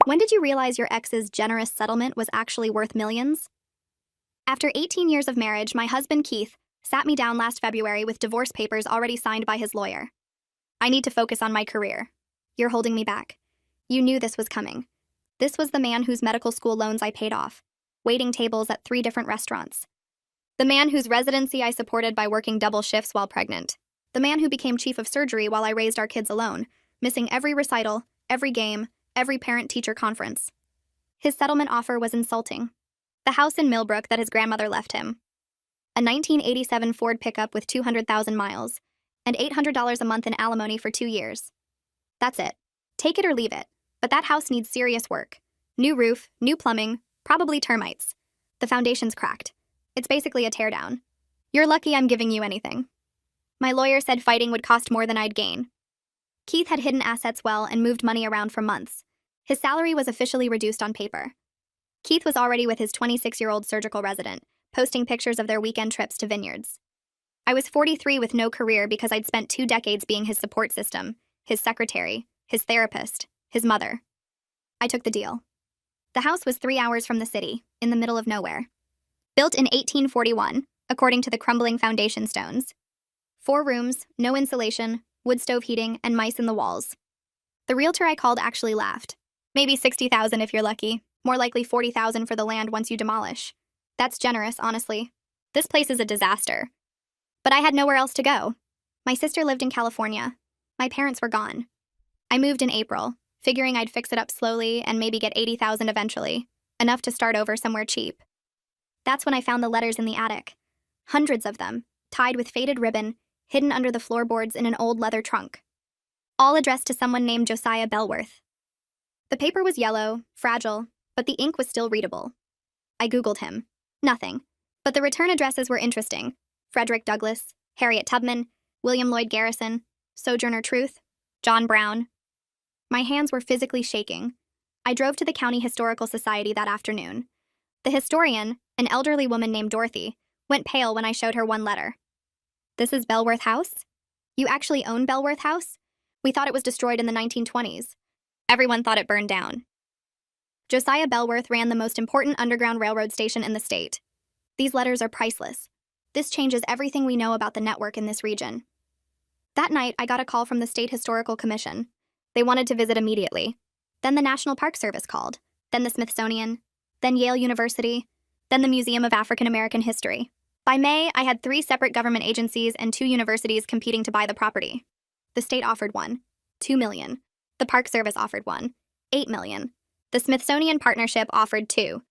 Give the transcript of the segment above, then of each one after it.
When did you realize your ex's generous settlement was actually worth millions? After 18 years of marriage, my husband Keith sat me down last February with divorce papers already signed by his lawyer. I need to focus on my career. You're holding me back. You knew this was coming. This was the man whose medical school loans I paid off, waiting tables at 3 different restaurants. The man whose residency I supported by working double shifts while pregnant. The man who became chief of surgery while I raised our kids alone, missing every recital, every game, every parent-teacher conference. His settlement offer was insulting. The house in Millbrook that his grandmother left him. A 1987 Ford pickup with 200,000 miles, and $800 a month in alimony for 2 years. That's it. Take it or leave it. But that house needs serious work. New roof, new plumbing, probably termites. The foundation's cracked. It's basically a teardown. You're lucky I'm giving you anything. My lawyer said fighting would cost more than I'd gain. Keith had hidden assets well and moved money around for months. His salary was officially reduced on paper. Keith was already with his 26-year-old surgical resident, posting pictures of their weekend trips to vineyards. I was 43 with no career because I'd spent 2 decades being his support system, his secretary, his therapist, his mother. I took the deal. The house was 3 hours from the city, in the middle of nowhere. Built in 1841, according to the crumbling foundation stones. 4 rooms, no insulation, wood stove heating, and mice in the walls. The realtor I called actually laughed. Maybe $60,000 if you're lucky. More likely $40,000 for the land once you demolish. That's generous, honestly. This place is a disaster. But I had nowhere else to go. My sister lived in California. My parents were gone. I moved in April, figuring I'd fix it up slowly and maybe get $80,000 eventually, enough to start over somewhere cheap. That's when I found the letters in the attic. Hundreds of them, tied with faded ribbon, hidden under the floorboards in an old leather trunk. All addressed to someone named Josiah Bellworth. The paper was yellow, fragile, but the ink was still readable. I Googled him. Nothing. But the return addresses were interesting. Frederick Douglass, Harriet Tubman, William Lloyd Garrison, Sojourner Truth, John Brown. My hands were physically shaking. I drove to the County Historical Society that afternoon. The historian, an elderly woman named Dorothy, went pale when I showed her one letter. This is Bellworth House? You actually own Bellworth House? We thought it was destroyed in the 1920s. Everyone thought it burned down. Josiah Bellworth ran the most important underground railroad station in the state. These letters are priceless. This changes everything we know about the network in this region. That night, I got a call from the State Historical Commission. They wanted to visit immediately. Then the National Park Service called. Then the Smithsonian. Then Yale University. Then the Museum of African American History. By May, I had 3 separate government agencies and 2 universities competing to buy the property. The state offered one, $2 million. The Park Service offered one, $8 million. The Smithsonian Partnership offered 2,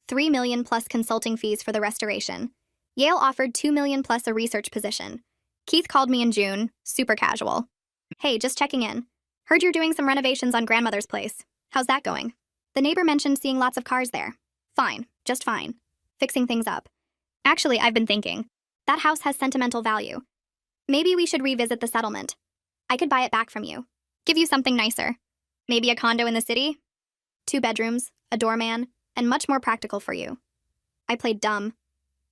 $3 million plus consulting fees for the restoration. Yale offered $2 million plus a research position. Keith called me in June, super casual. Hey, just checking in. Heard you're doing some renovations on grandmother's place. How's that going? The neighbor mentioned seeing lots of cars there. Fine, just fine. Fixing things up. Actually, I've been thinking. That house has sentimental value. Maybe we should revisit the settlement. I could buy it back from you. Give you something nicer. Maybe a condo in the city? 2 bedrooms, a doorman, and much more practical for you. I played dumb.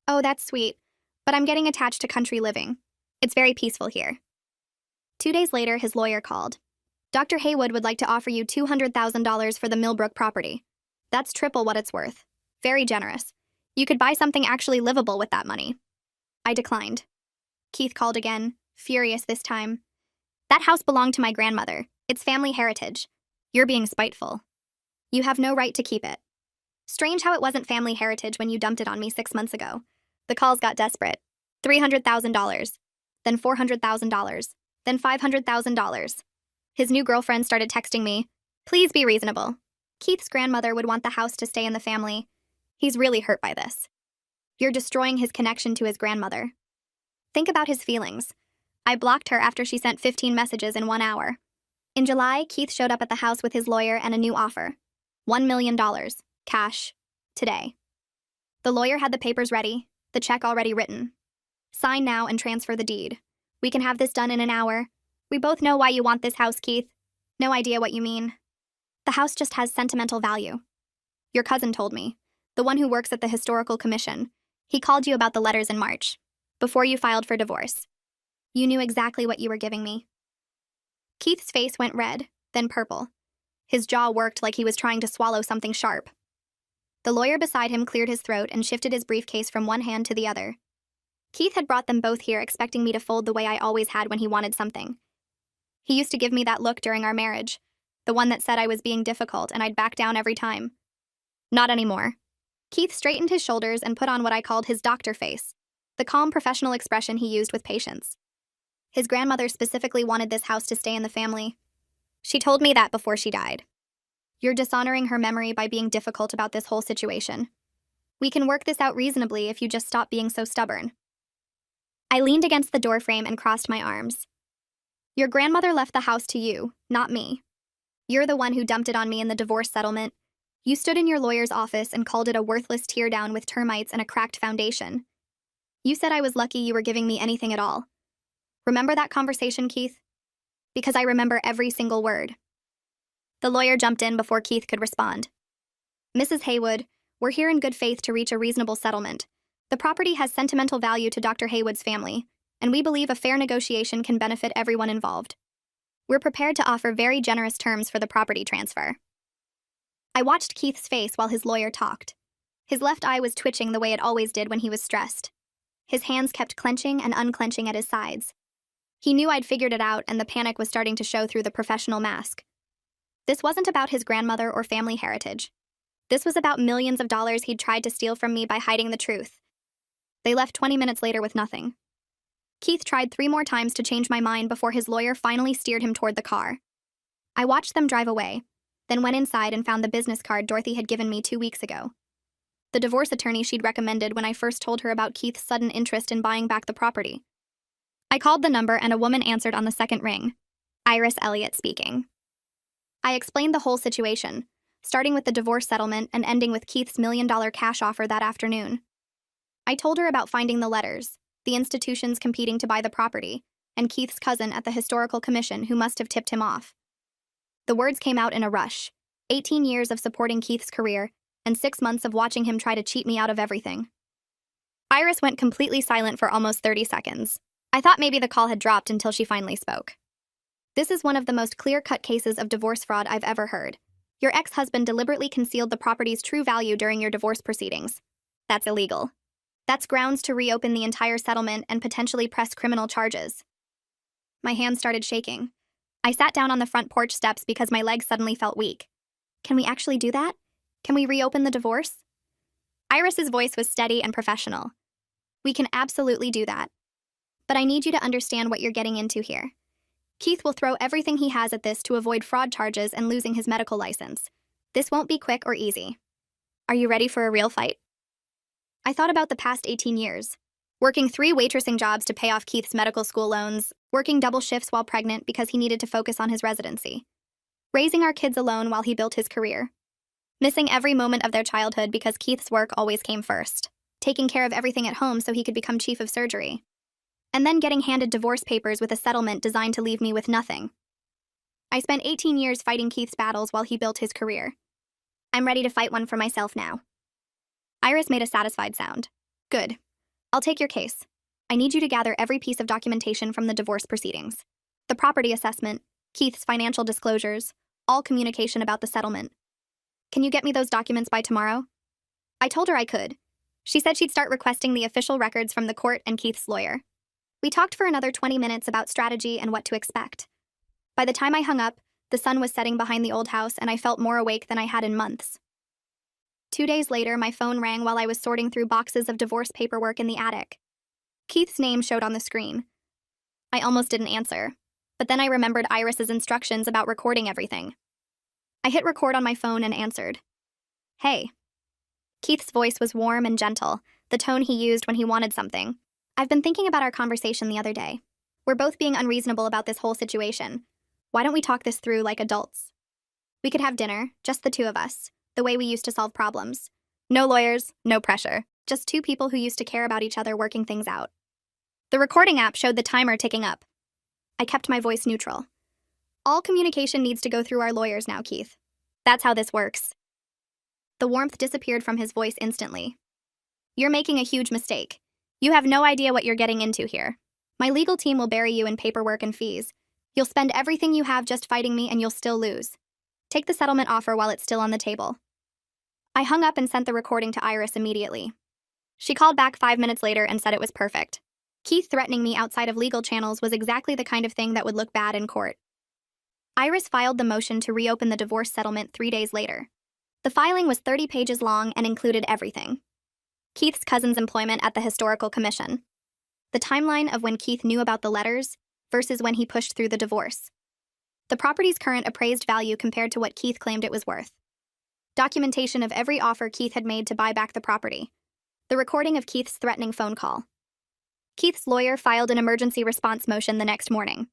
Oh, that's sweet, but I'm getting attached to country living. It's very peaceful here. 2 days later, his lawyer called. Dr. Haywood would like to offer you $200,000 for the Millbrook property. That's triple what it's worth. Very generous. You could buy something actually livable with that money. I declined. Keith called again, furious this time. That house belonged to my grandmother. It's family heritage. You're being spiteful. You have no right to keep it. Strange how it wasn't family heritage when you dumped it on me 6 months ago. The calls got desperate. $300,000. Then $400,000. Then $500,000. His new girlfriend started texting me. Please be reasonable. Keith's grandmother would want the house to stay in the family. He's really hurt by this. You're destroying his connection to his grandmother. Think about his feelings. I blocked her after she sent 15 messages in 1 hour. In July, Keith showed up at the house with his lawyer and a new offer. $1 million, cash, today. The lawyer had the papers ready, the check already written. Sign now and transfer the deed. We can have this done in an hour. We both know why you want this house, Keith. No idea what you mean. The house just has sentimental value. Your cousin told me, the one who works at the Historical Commission. He called you about the letters in March, before you filed for divorce. You knew exactly what you were giving me. Keith's face went red, then purple. His jaw worked like he was trying to swallow something sharp. The lawyer beside him cleared his throat and shifted his briefcase from one hand to the other. Keith had brought them both here expecting me to fold the way I always had when he wanted something. He used to give me that look during our marriage, the one that said I was being difficult and I'd back down every time. Not anymore. Keith straightened his shoulders and put on what I called his doctor face, the calm professional expression he used with patience. His grandmother specifically wanted this house to stay in the family. She told me that before she died. You're dishonoring her memory by being difficult about this whole situation. We can work this out reasonably if you just stop being so stubborn. I leaned against the doorframe and crossed my arms. Your grandmother left the house to you, not me. You're the one who dumped it on me in the divorce settlement. You stood in your lawyer's office and called it a worthless teardown with termites and a cracked foundation. You said I was lucky you were giving me anything at all. Remember that conversation, Keith? Because I remember every single word. The lawyer jumped in before Keith could respond. Mrs. Haywood, we're here in good faith to reach a reasonable settlement. The property has sentimental value to Dr. Haywood's family, and we believe a fair negotiation can benefit everyone involved. We're prepared to offer very generous terms for the property transfer. I watched Keith's face while his lawyer talked. His left eye was twitching the way it always did when he was stressed. His hands kept clenching and unclenching at his sides. He knew I'd figured it out, and the panic was starting to show through the professional mask. This wasn't about his grandmother or family heritage. This was about millions of dollars he'd tried to steal from me by hiding the truth. They left 20 minutes later with nothing. Keith tried 3 more times to change my mind before his lawyer finally steered him toward the car. I watched them drive away, then went inside and found the business card Dorothy had given me 2 weeks ago. The divorce attorney she'd recommended when I first told her about Keith's sudden interest in buying back the property. I called the number and a woman answered on the second ring. Iris Elliott speaking. I explained the whole situation, starting with the divorce settlement and ending with Keith's $1 million cash offer that afternoon. I told her about finding the letters, the institutions competing to buy the property, and Keith's cousin at the Historical Commission who must have tipped him off. The words came out in a rush. 18 years of supporting Keith's career, and 6 months of watching him try to cheat me out of everything. Iris went completely silent for almost 30 seconds. I thought maybe the call had dropped until she finally spoke. This is one of the most clear-cut cases of divorce fraud I've ever heard. Your ex-husband deliberately concealed the property's true value during your divorce proceedings. That's illegal. That's grounds to reopen the entire settlement and potentially press criminal charges. My hands started shaking. I sat down on the front porch steps because my legs suddenly felt weak. Can we actually do that? Can we reopen the divorce? Iris's voice was steady and professional. We can absolutely do that. But I need you to understand what you're getting into here. Keith will throw everything he has at this to avoid fraud charges and losing his medical license. This won't be quick or easy. Are you ready for a real fight? I thought about the past 18 years. Working 3 waitressing jobs to pay off Keith's medical school loans, working double shifts while pregnant because he needed to focus on his residency, raising our kids alone while he built his career, missing every moment of their childhood because Keith's work always came first, taking care of everything at home so he could become chief of surgery, and then getting handed divorce papers with a settlement designed to leave me with nothing. I spent 18 years fighting Keith's battles while he built his career. I'm ready to fight one for myself now. Iris made a satisfied sound. Good. I'll take your case. I need you to gather every piece of documentation from the divorce proceedings. The property assessment, Keith's financial disclosures, all communication about the settlement. Can you get me those documents by tomorrow? I told her I could. She said she'd start requesting the official records from the court and Keith's lawyer. We talked for another 20 minutes about strategy and what to expect. By the time I hung up, the sun was setting behind the old house and I felt more awake than I had in months. 2 days later, my phone rang while I was sorting through boxes of divorce paperwork in the attic. Keith's name showed on the screen. I almost didn't answer, but then I remembered Iris's instructions about recording everything. I hit record on my phone and answered. Hey. Keith's voice was warm and gentle, the tone he used when he wanted something. I've been thinking about our conversation the other day. We're both being unreasonable about this whole situation. Why don't we talk this through like adults? We could have dinner, just the 2 of us, the way we used to solve problems. No lawyers, no pressure. Just 2 people who used to care about each other working things out. The recording app showed the timer ticking up. I kept my voice neutral. All communication needs to go through our lawyers now, Keith. That's how this works. The warmth disappeared from his voice instantly. You're making a huge mistake. You have no idea what you're getting into here. My legal team will bury you in paperwork and fees. You'll spend everything you have just fighting me and you'll still lose. Take the settlement offer while it's still on the table. I hung up and sent the recording to Iris immediately. She called back 5 minutes later and said it was perfect. Keith threatening me outside of legal channels was exactly the kind of thing that would look bad in court. Iris filed the motion to reopen the divorce settlement 3 days later. The filing was 30 pages long and included everything. Keith's cousin's employment at the Historical Commission. The timeline of when Keith knew about the letters versus when he pushed through the divorce. The property's current appraised value compared to what Keith claimed it was worth. Documentation of every offer Keith had made to buy back the property. The recording of Keith's threatening phone call. Keith's lawyer filed an emergency response motion the next morning.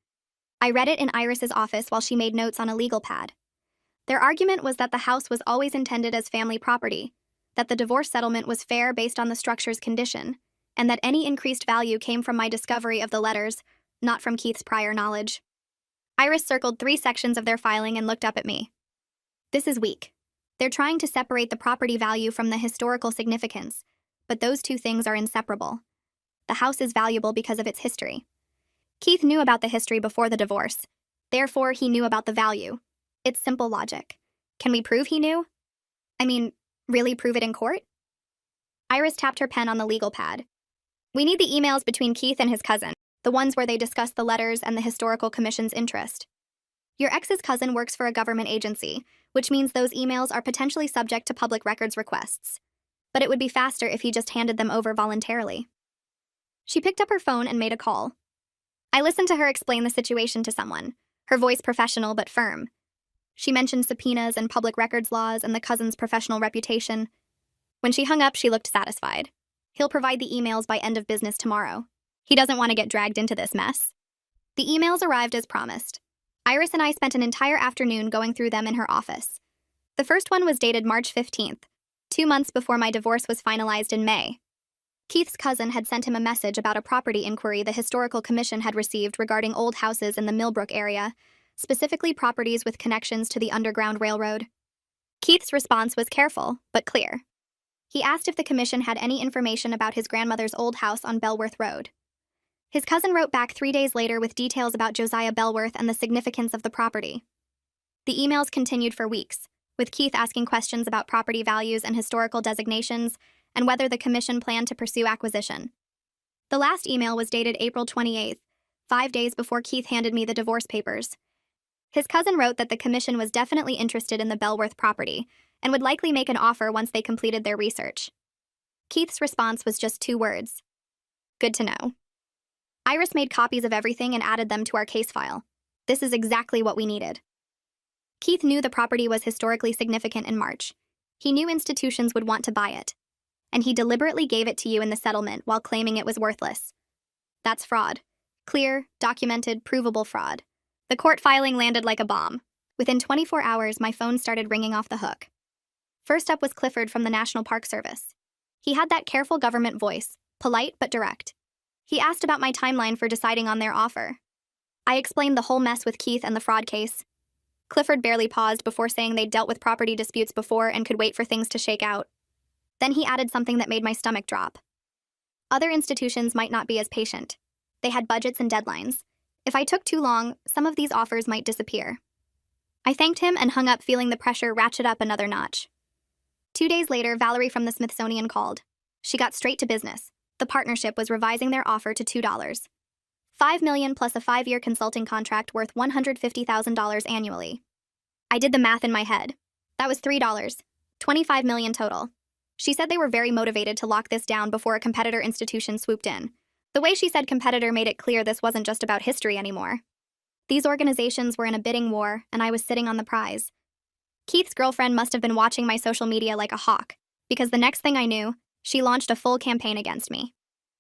I read it in Iris's office while she made notes on a legal pad. Their argument was that the house was always intended as family property, that the divorce settlement was fair based on the structure's condition, and that any increased value came from my discovery of the letters, not from Keith's prior knowledge. Iris circled 3 sections of their filing and looked up at me. This is weak. They're trying to separate the property value from the historical significance, but those 2 things are inseparable. The house is valuable because of its history. Keith knew about the history before the divorce. Therefore, he knew about the value. It's simple logic. Can we prove he knew? I mean, really prove it in court? Iris tapped her pen on the legal pad. We need the emails between Keith and his cousin, the ones where they discuss the letters and the Historical Commission's interest. Your ex's cousin works for a government agency, which means those emails are potentially subject to public records requests. But it would be faster if he just handed them over voluntarily. She picked up her phone and made a call. I listened to her explain the situation to someone, her voice professional but firm. She mentioned subpoenas and public records laws and the cousin's professional reputation. When she hung up, she looked satisfied. He'll provide the emails by end of business tomorrow. He doesn't want to get dragged into this mess. The emails arrived as promised. Iris and I spent an entire afternoon going through them in her office. The first one was dated March 15th, 2 months before my divorce was finalized in May. Keith's cousin had sent him a message about a property inquiry the Historical Commission had received regarding old houses in the Millbrook area, specifically properties with connections to the Underground Railroad. Keith's response was careful, but clear. He asked if the commission had any information about his grandmother's old house on Belworth Road. His cousin wrote back 3 days later with details about Josiah Belworth and the significance of the property. The emails continued for weeks, with Keith asking questions about property values and historical designations, and whether the commission planned to pursue acquisition. The last email was dated April 28th, 5 days before Keith handed me the divorce papers. His cousin wrote that the commission was definitely interested in the Belworth property, and would likely make an offer once they completed their research. Keith's response was just 2 words. Good to know. Iris made copies of everything and added them to our case file. This is exactly what we needed. Keith knew the property was historically significant in March. He knew institutions would want to buy it. And he deliberately gave it to you in the settlement while claiming it was worthless. That's fraud. Clear, documented, provable fraud. The court filing landed like a bomb. Within 24 hours, my phone started ringing off the hook. First up was Clifford from the National Park Service. He had that careful government voice, polite but direct. He asked about my timeline for deciding on their offer. I explained the whole mess with Keith and the fraud case. Clifford barely paused before saying they'd dealt with property disputes before and could wait for things to shake out. Then he added something that made my stomach drop. Other institutions might not be as patient. They had budgets and deadlines. If I took too long, some of these offers might disappear. I thanked him and hung up, feeling the pressure ratchet up another notch. 2 days later, Valerie from the Smithsonian called. She got straight to business. The partnership was revising their offer to $2. $5 million plus a 5-year consulting contract worth $150,000 annually. I did the math in my head. That was $3. $25 million total. She said they were very motivated to lock this down before a competitor institution swooped in. The way she said competitor made it clear this wasn't just about history anymore. These organizations were in a bidding war, and I was sitting on the prize. Keith's girlfriend must have been watching my social media like a hawk, because the next thing I knew, she launched a full campaign against me.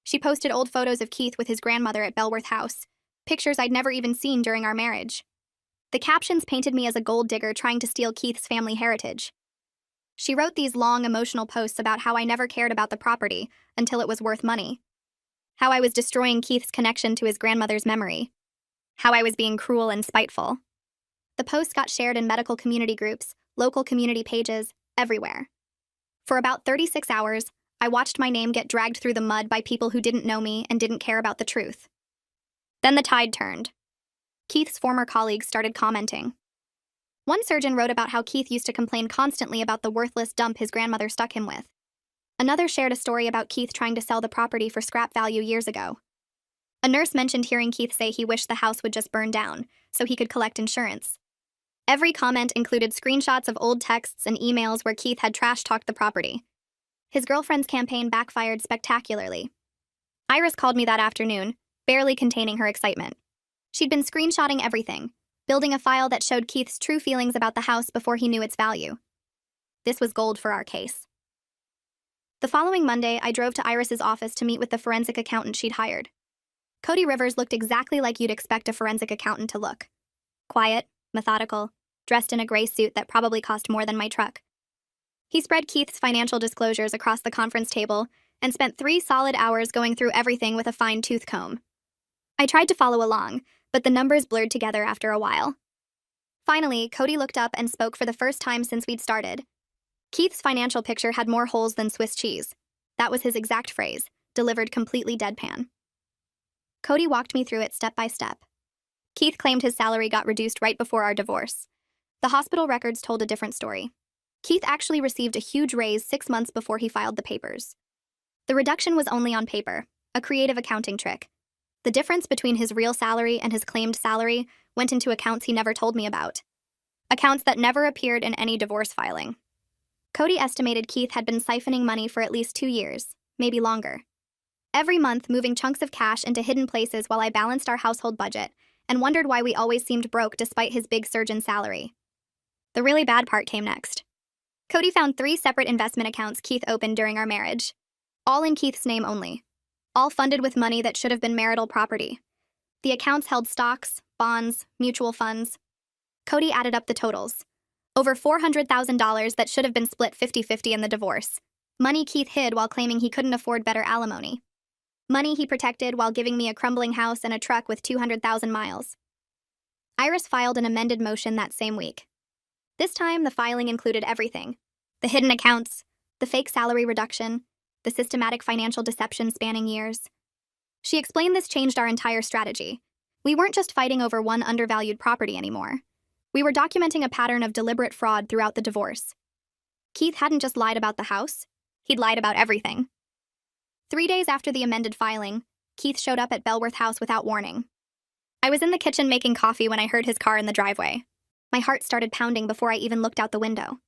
She posted old photos of Keith with his grandmother at Belworth House, pictures I'd never even seen during our marriage. The captions painted me as a gold digger trying to steal Keith's family heritage. She wrote these long, emotional posts about how I never cared about the property until it was worth money. How I was destroying Keith's connection to his grandmother's memory. How I was being cruel and spiteful. The posts got shared in medical community groups, local community pages, everywhere. For about 36 hours, I watched my name get dragged through the mud by people who didn't know me and didn't care about the truth. Then the tide turned. Keith's former colleagues started commenting. One surgeon wrote about how Keith used to complain constantly about the worthless dump his grandmother stuck him with. Another shared a story about Keith trying to sell the property for scrap value years ago. A nurse mentioned hearing Keith say he wished the house would just burn down, so he could collect insurance. Every comment included screenshots of old texts and emails where Keith had trash-talked the property. His girlfriend's campaign backfired spectacularly. Iris called me that afternoon, barely containing her excitement. She'd been screenshotting everything, building a file that showed Keith's true feelings about the house before he knew its value. This was gold for our case. The following Monday, I drove to Iris's office to meet with the forensic accountant she'd hired. Cody Rivers looked exactly like you'd expect a forensic accountant to look. Quiet, methodical, dressed in a gray suit that probably cost more than my truck. He spread Keith's financial disclosures across the conference table and spent 3 solid hours going through everything with a fine-tooth comb. I tried to follow along, but the numbers blurred together after a while. Finally, Cody looked up and spoke for the first time since we'd started. Keith's financial picture had more holes than Swiss cheese. That was his exact phrase, delivered completely deadpan. Cody walked me through it step by step. Keith claimed his salary got reduced right before our divorce. The hospital records told a different story. Keith actually received a huge raise 6 months before he filed the papers. The reduction was only on paper, a creative accounting trick. The difference between his real salary and his claimed salary went into accounts he never told me about. Accounts that never appeared in any divorce filing. Cody estimated Keith had been siphoning money for at least 2 years, maybe longer. Every month, moving chunks of cash into hidden places while I balanced our household budget and wondered why we always seemed broke despite his big surgeon salary. The really bad part came next. Cody found 3 separate investment accounts Keith opened during our marriage, all in Keith's name only, all funded with money that should have been marital property. The accounts held stocks, bonds, mutual funds. Cody added up the totals. Over $400,000 that should have been split 50-50 in the divorce. Money Keith hid while claiming he couldn't afford better alimony. Money he protected while giving me a crumbling house and a truck with 200,000 miles. Iris filed an amended motion that same week. This time, the filing included everything. The hidden accounts, the fake salary reduction, the systematic financial deception spanning years. She explained this changed our entire strategy. We weren't just fighting over one undervalued property anymore. We were documenting a pattern of deliberate fraud throughout the divorce. Keith hadn't just lied about the house, he'd lied about everything. 3 days after the amended filing, Keith showed up at Belworth House without warning. I was in the kitchen making coffee when I heard his car in the driveway. My heart started pounding before I even looked out the window.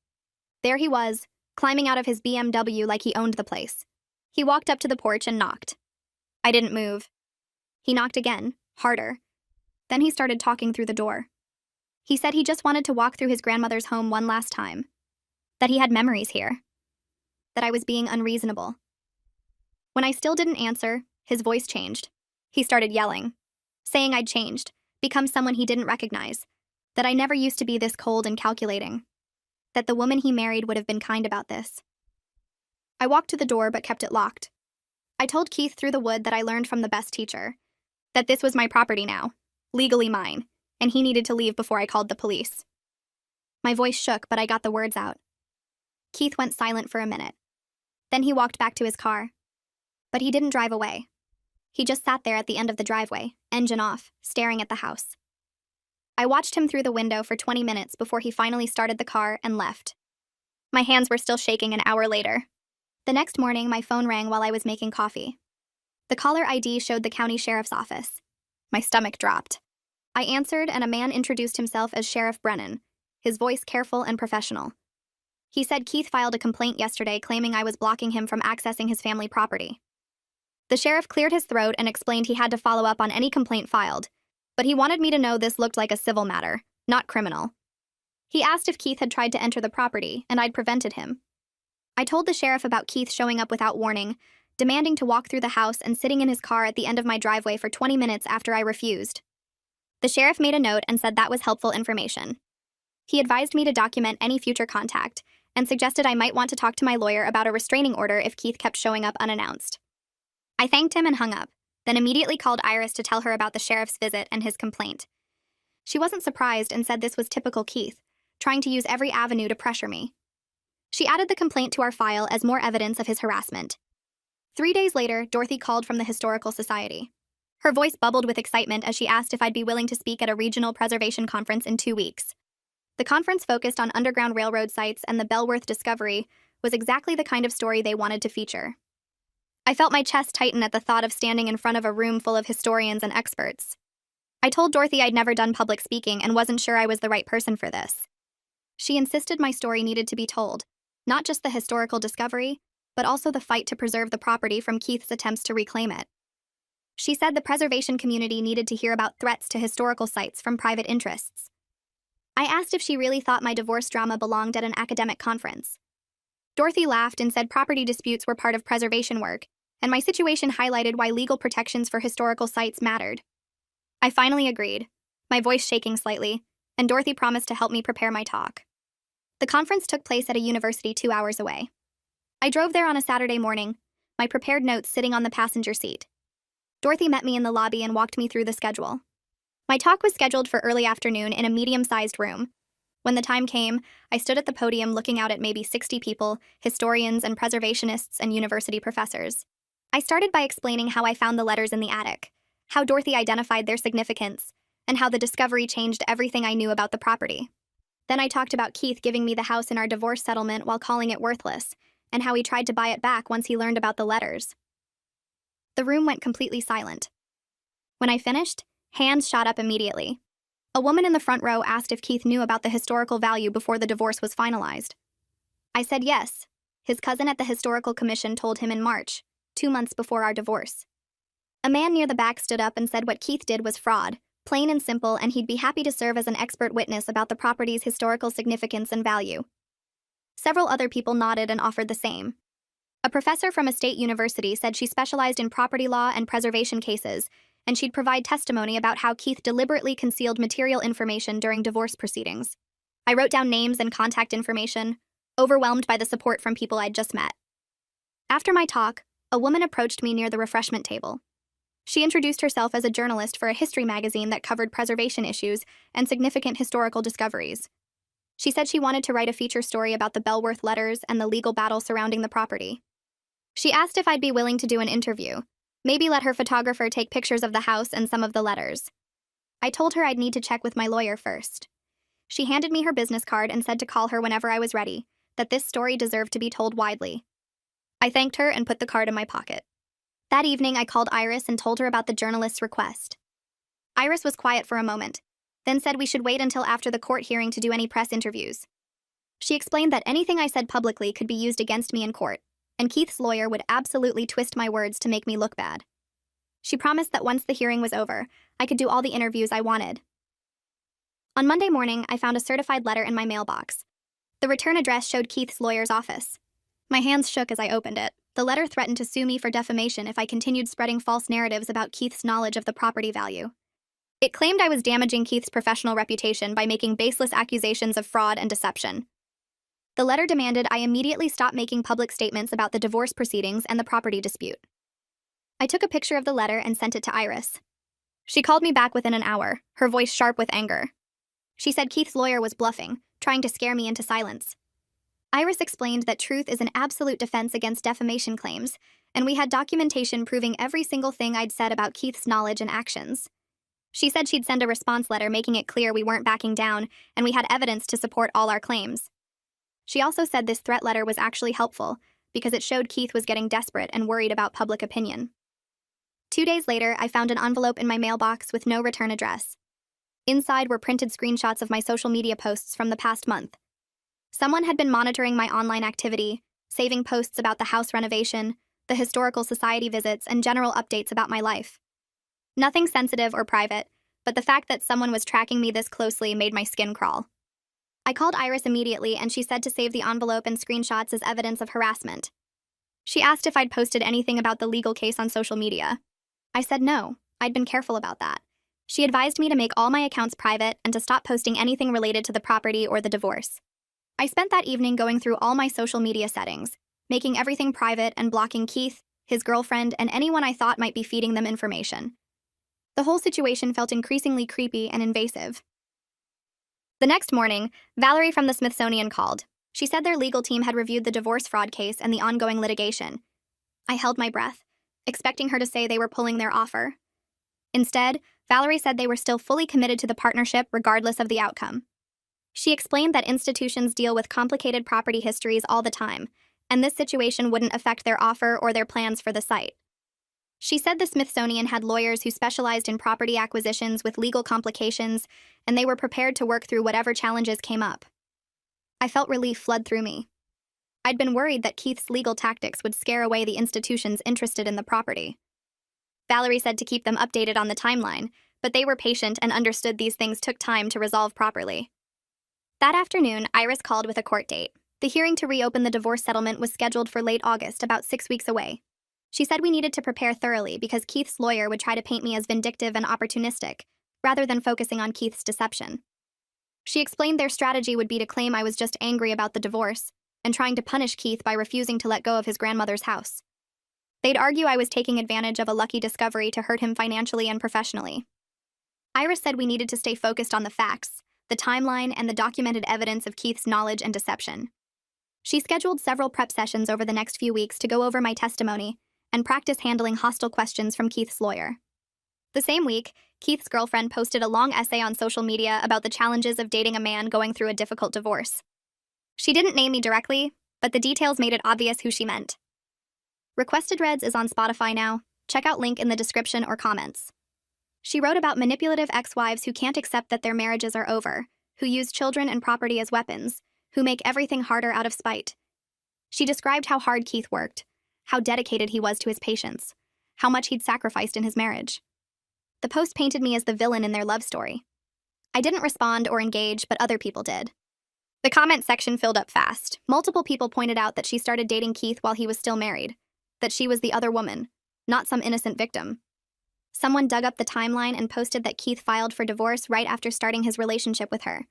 There he was, climbing out of his BMW like he owned the place. He walked up to the porch and knocked. I didn't move. He knocked again, harder. Then he started talking through the door. He said he just wanted to walk through his grandmother's home one last time. That he had memories here. That I was being unreasonable. When I still didn't answer, his voice changed. He started yelling, saying I'd changed, become someone he didn't recognize, that I never used to be this cold and calculating, that the woman he married would have been kind about this. I walked to the door but kept it locked. I told Keith through the wood that I learned from the best teacher, that this was my property now, legally mine, and he needed to leave before I called the police. My voice shook, but I got the words out. Keith went silent for a minute. Then he walked back to his car. But he didn't drive away. He just sat there at the end of the driveway, engine off, staring at the house. I watched him through the window for 20 minutes before he finally started the car and left. My hands were still shaking an hour later. The next morning, my phone rang while I was making coffee. The caller ID showed the county sheriff's office. My stomach dropped. I answered, and a man introduced himself as Sheriff Brennan, his voice careful and professional. He said Keith filed a complaint yesterday claiming I was blocking him from accessing his family property. The sheriff cleared his throat and explained he had to follow up on any complaint filed, but he wanted me to know this looked like a civil matter, not criminal. He asked if Keith had tried to enter the property, and I'd prevented him. I told the sheriff about Keith showing up without warning, demanding to walk through the house and sitting in his car at the end of my driveway for 20 minutes after I refused. The sheriff made a note and said that was helpful information. He advised me to document any future contact and suggested I might want to talk to my lawyer about a restraining order if Keith kept showing up unannounced. I thanked him and hung up, then immediately called Iris to tell her about the sheriff's visit and his complaint. She wasn't surprised and said this was typical Keith, trying to use every avenue to pressure me. She added the complaint to our file as more evidence of his harassment. 3 days later, Dorothy called from the Historical Society. Her voice bubbled with excitement as she asked if I'd be willing to speak at a regional preservation conference in 2 weeks. The conference focused on Underground Railroad sites, and the Bellworth discovery was exactly the kind of story they wanted to feature. I felt my chest tighten at the thought of standing in front of a room full of historians and experts. I told Dorothy I'd never done public speaking and wasn't sure I was the right person for this. She insisted my story needed to be told, not just the historical discovery, but also the fight to preserve the property from Keith's attempts to reclaim it. She said the preservation community needed to hear about threats to historical sites from private interests. I asked if she really thought my divorce drama belonged at an academic conference. Dorothy laughed and said property disputes were part of preservation work, and my situation highlighted why legal protections for historical sites mattered. I finally agreed, my voice shaking slightly, and Dorothy promised to help me prepare my talk. The conference took place at a university 2 hours away. I drove there on a Saturday morning, my prepared notes sitting on the passenger seat. Dorothy met me in the lobby and walked me through the schedule. My talk was scheduled for early afternoon in a medium-sized room. When the time came, I stood at the podium looking out at maybe 60 people, historians and preservationists and university professors. I started by explaining how I found the letters in the attic, how Dorothy identified their significance, and how the discovery changed everything I knew about the property. Then I talked about Keith giving me the house in our divorce settlement while calling it worthless, and how he tried to buy it back once he learned about the letters. The room went completely silent. When I finished, hands shot up immediately. A woman in the front row asked if Keith knew about the historical value before the divorce was finalized. I said yes. His cousin at the Historical Commission told him in March, 2 months before our divorce. A man near the back stood up and said what Keith did was fraud, plain and simple, and he'd be happy to serve as an expert witness about the property's historical significance and value. Several other people nodded and offered the same. A professor from a state university said she specialized in property law and preservation cases, and she'd provide testimony about how Keith deliberately concealed material information during divorce proceedings. I wrote down names and contact information, overwhelmed by the support from people I'd just met. After my talk, a woman approached me near the refreshment table. She introduced herself as a journalist for a history magazine that covered preservation issues and significant historical discoveries. She said she wanted to write a feature story about the Bellworth letters and the legal battle surrounding the property. She asked if I'd be willing to do an interview, maybe let her photographer take pictures of the house and some of the letters. I told her I'd need to check with my lawyer first. She handed me her business card and said to call her whenever I was ready, that this story deserved to be told widely. I thanked her and put the card in my pocket. That evening, I called Iris and told her about the journalist's request. Iris was quiet for a moment, then said we should wait until after the court hearing to do any press interviews. She explained that anything I said publicly could be used against me in court, and Keith's lawyer would absolutely twist my words to make me look bad. She promised that once the hearing was over, I could do all the interviews I wanted. On Monday morning, I found a certified letter in my mailbox. The return address showed Keith's lawyer's office. My hands shook as I opened it. The letter threatened to sue me for defamation if I continued spreading false narratives about Keith's knowledge of the property value. It claimed I was damaging Keith's professional reputation by making baseless accusations of fraud and deception. The letter demanded I immediately stop making public statements about the divorce proceedings and the property dispute. I took a picture of the letter and sent it to Iris. She called me back within an hour, her voice sharp with anger. She said Keith's lawyer was bluffing, trying to scare me into silence. Iris explained that truth is an absolute defense against defamation claims, and we had documentation proving every single thing I'd said about Keith's knowledge and actions. She said she'd send a response letter making it clear we weren't backing down, and we had evidence to support all our claims. She also said this threat letter was actually helpful, because it showed Keith was getting desperate and worried about public opinion. 2 days later, I found an envelope in my mailbox with no return address. Inside were printed screenshots of my social media posts from the past month. Someone had been monitoring my online activity, saving posts about the house renovation, the historical society visits, and general updates about my life. Nothing sensitive or private, but the fact that someone was tracking me this closely made my skin crawl. I called Iris immediately, and she said to save the envelope and screenshots as evidence of harassment. She asked if I'd posted anything about the legal case on social media. I said no, I'd been careful about that. She advised me to make all my accounts private and to stop posting anything related to the property or the divorce. I spent that evening going through all my social media settings, making everything private and blocking Keith, his girlfriend, and anyone I thought might be feeding them information. The whole situation felt increasingly creepy and invasive. The next morning, Valerie from the Smithsonian called. She said their legal team had reviewed the divorce fraud case and the ongoing litigation. I held my breath, expecting her to say they were pulling their offer. Instead, Valerie said they were still fully committed to the partnership regardless of the outcome. She explained that institutions deal with complicated property histories all the time, and this situation wouldn't affect their offer or their plans for the site. She said the Smithsonian had lawyers who specialized in property acquisitions with legal complications, and they were prepared to work through whatever challenges came up. I felt relief flood through me. I'd been worried that Keith's legal tactics would scare away the institutions interested in the property. Valerie said to keep them updated on the timeline, but they were patient and understood these things took time to resolve properly. That afternoon, Iris called with a court date. The hearing to reopen the divorce settlement was scheduled for late August, about 6 weeks away. She said we needed to prepare thoroughly because Keith's lawyer would try to paint me as vindictive and opportunistic, rather than focusing on Keith's deception. She explained their strategy would be to claim I was just angry about the divorce, and trying to punish Keith by refusing to let go of his grandmother's house. They'd argue I was taking advantage of a lucky discovery to hurt him financially and professionally. Iris said we needed to stay focused on the facts, the timeline, and the documented evidence of Keith's knowledge and deception. She scheduled several prep sessions over the next few weeks to go over my testimony and practice handling hostile questions from Keith's lawyer. The same week, Keith's girlfriend posted a long essay on social media about the challenges of dating a man going through a difficult divorce. She didn't name me directly, but the details made it obvious who she meant. Requested Reds is on Spotify now. Check out link in the description or comments. She wrote about manipulative ex-wives who can't accept that their marriages are over, who use children and property as weapons, who make everything harder out of spite. She described how hard Keith worked, how dedicated he was to his patients, how much he'd sacrificed in his marriage. The post painted me as the villain in their love story. I didn't respond or engage, but other people did. The comment section filled up fast. Multiple people pointed out that she started dating Keith while he was still married, that she was the other woman, not some innocent victim. Someone dug up the timeline and posted that Keith filed for divorce right after starting his relationship with her.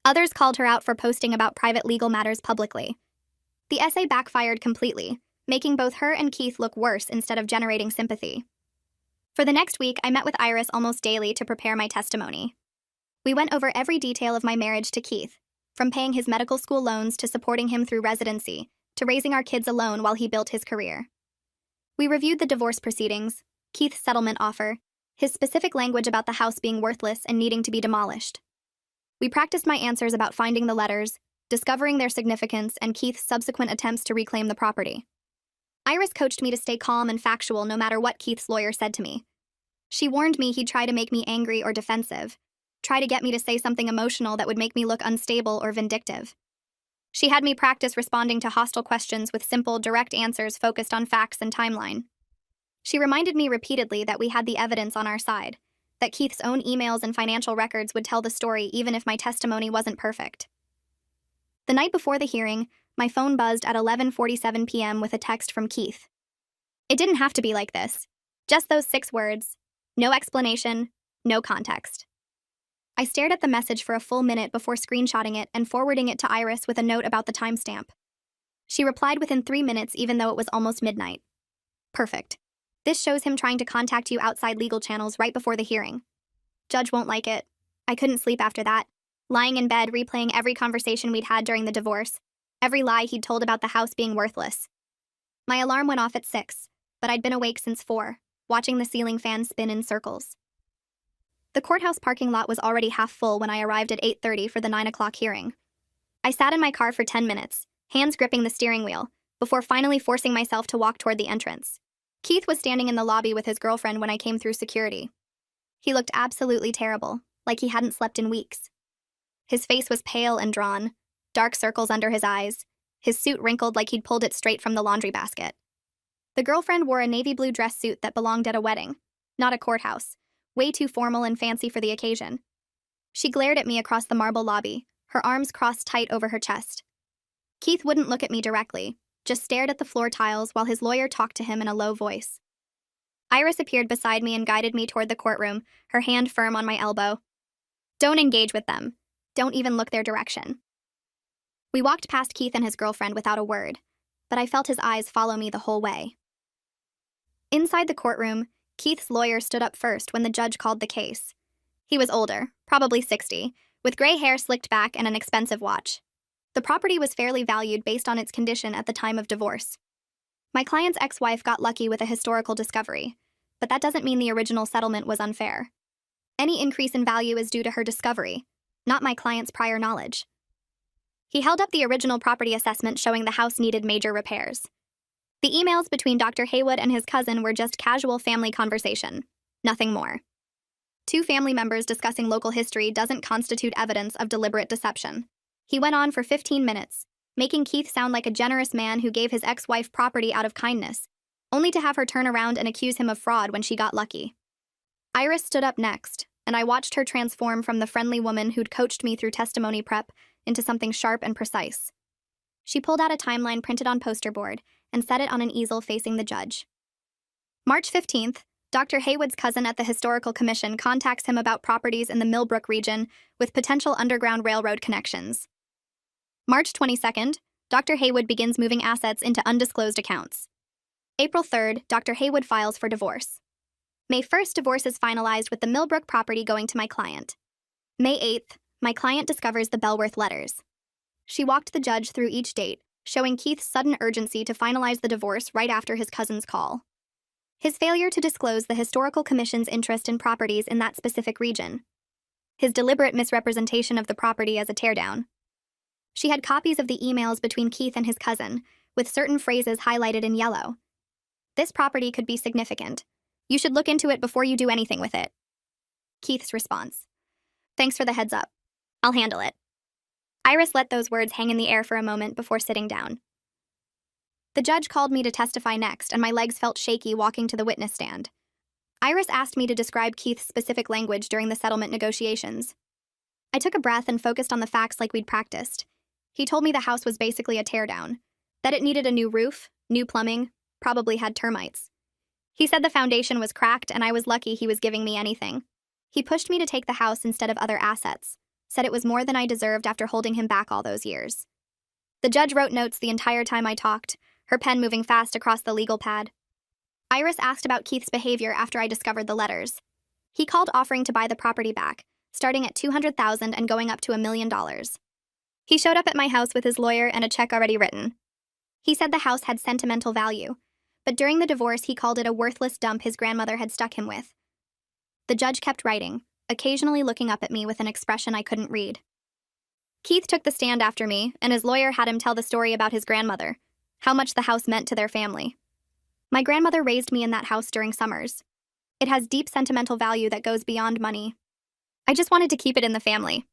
Others called her out for posting about private legal matters publicly. The essay backfired completely, making both her and Keith look worse instead of generating sympathy. For the next week, I met with Iris almost daily to prepare my testimony. We went over every detail of my marriage to Keith, from paying his medical school loans to supporting him through residency, to raising our kids alone while he built his career. We reviewed the divorce proceedings, Keith's settlement offer, his specific language about the house being worthless and needing to be demolished. We practiced my answers about finding the letters, discovering their significance, and Keith's subsequent attempts to reclaim the property. Iris coached me to stay calm and factual no matter what Keith's lawyer said to me. She warned me he'd try to make me angry or defensive, try to get me to say something emotional that would make me look unstable or vindictive. She had me practice responding to hostile questions with simple, direct answers focused on facts and timeline. She reminded me repeatedly that we had the evidence on our side, that Keith's own emails and financial records would tell the story even if my testimony wasn't perfect. The night before the hearing, my phone buzzed at 11:47 p.m. with a text from Keith. It didn't have to be like this. Just those 6 words. No explanation, no context. I stared at the message for a full minute before screenshotting it and forwarding it to Iris with a note about the timestamp. She replied within 3 minutes even though it was almost midnight. Perfect. This shows him trying to contact you outside legal channels right before the hearing. Judge won't like it. I couldn't sleep after that, lying in bed replaying every conversation we'd had during the divorce, every lie he'd told about the house being worthless. My alarm went off at 6, but I'd been awake since 4, watching the ceiling fan spin in circles. The courthouse parking lot was already half full when I arrived at 8:30 for the 9 o'clock hearing. I sat in my car for 10 minutes, hands gripping the steering wheel, before finally forcing myself to walk toward the entrance. Keith was standing in the lobby with his girlfriend when I came through security. He looked absolutely terrible, like he hadn't slept in weeks. His face was pale and drawn, dark circles under his eyes, his suit wrinkled like he'd pulled it straight from the laundry basket. The girlfriend wore a navy blue dress suit that belonged at a wedding, not a courthouse, way too formal and fancy for the occasion. She glared at me across the marble lobby, her arms crossed tight over her chest. Keith wouldn't look at me directly, just stared at the floor tiles while his lawyer talked to him in a low voice. Iris appeared beside me and guided me toward the courtroom, her hand firm on my elbow. Don't engage with them. Don't even look their direction. We walked past Keith and his girlfriend without a word, but I felt his eyes follow me the whole way. Inside the courtroom, Keith's lawyer stood up first when the judge called the case. He was older, probably 60, with gray hair slicked back and an expensive watch. The property was fairly valued based on its condition at the time of divorce. My client's ex-wife got lucky with a historical discovery, but that doesn't mean the original settlement was unfair. Any increase in value is due to her discovery, not my client's prior knowledge. He held up the original property assessment showing the house needed major repairs. The emails between Dr. Haywood and his cousin were just casual family conversation, nothing more. Two family members discussing local history doesn't constitute evidence of deliberate deception. He went on for 15 minutes, making Keith sound like a generous man who gave his ex-wife property out of kindness, only to have her turn around and accuse him of fraud when she got lucky. Iris stood up next, and I watched her transform from the friendly woman who'd coached me through testimony prep into something sharp and precise. She pulled out a timeline printed on poster board and set it on an easel facing the judge. March 15th, Dr. Haywood's cousin at the Historical Commission contacts him about properties in the Millbrook region with potential Underground Railroad connections. March 22nd, Dr. Haywood begins moving assets into undisclosed accounts. April 3rd, Dr. Haywood files for divorce. May 1st, divorce is finalized with the Millbrook property going to my client. May 8th, my client discovers the Bellworth letters. She walked the judge through each date, showing Keith's sudden urgency to finalize the divorce right after his cousin's call. His failure to disclose the Historical Commission's interest in properties in that specific region. His deliberate misrepresentation of the property as a teardown. She had copies of the emails between Keith and his cousin, with certain phrases highlighted in yellow. This property could be significant. You should look into it before you do anything with it. Keith's response. Thanks for the heads up. I'll handle it. Iris let those words hang in the air for a moment before sitting down. The judge called me to testify next, and my legs felt shaky walking to the witness stand. Iris asked me to describe Keith's specific language during the settlement negotiations. I took a breath and focused on the facts like we'd practiced. He told me the house was basically a teardown, that it needed a new roof, new plumbing, probably had termites. He said the foundation was cracked and I was lucky he was giving me anything. He pushed me to take the house instead of other assets, said it was more than I deserved after holding him back all those years. The judge wrote notes the entire time I talked, her pen moving fast across the legal pad. Iris asked about Keith's behavior after I discovered the letters. He called offering to buy the property back, starting at $200,000 and going up to $1 million. He showed up at my house with his lawyer and a check already written. He said the house had sentimental value, but during the divorce he called it a worthless dump his grandmother had stuck him with. The judge kept writing, occasionally looking up at me with an expression I couldn't read. Keith took the stand after me, and his lawyer had him tell the story about his grandmother, how much the house meant to their family. My grandmother raised me in that house during summers. It has deep sentimental value that goes beyond money. I just wanted to keep it in the family.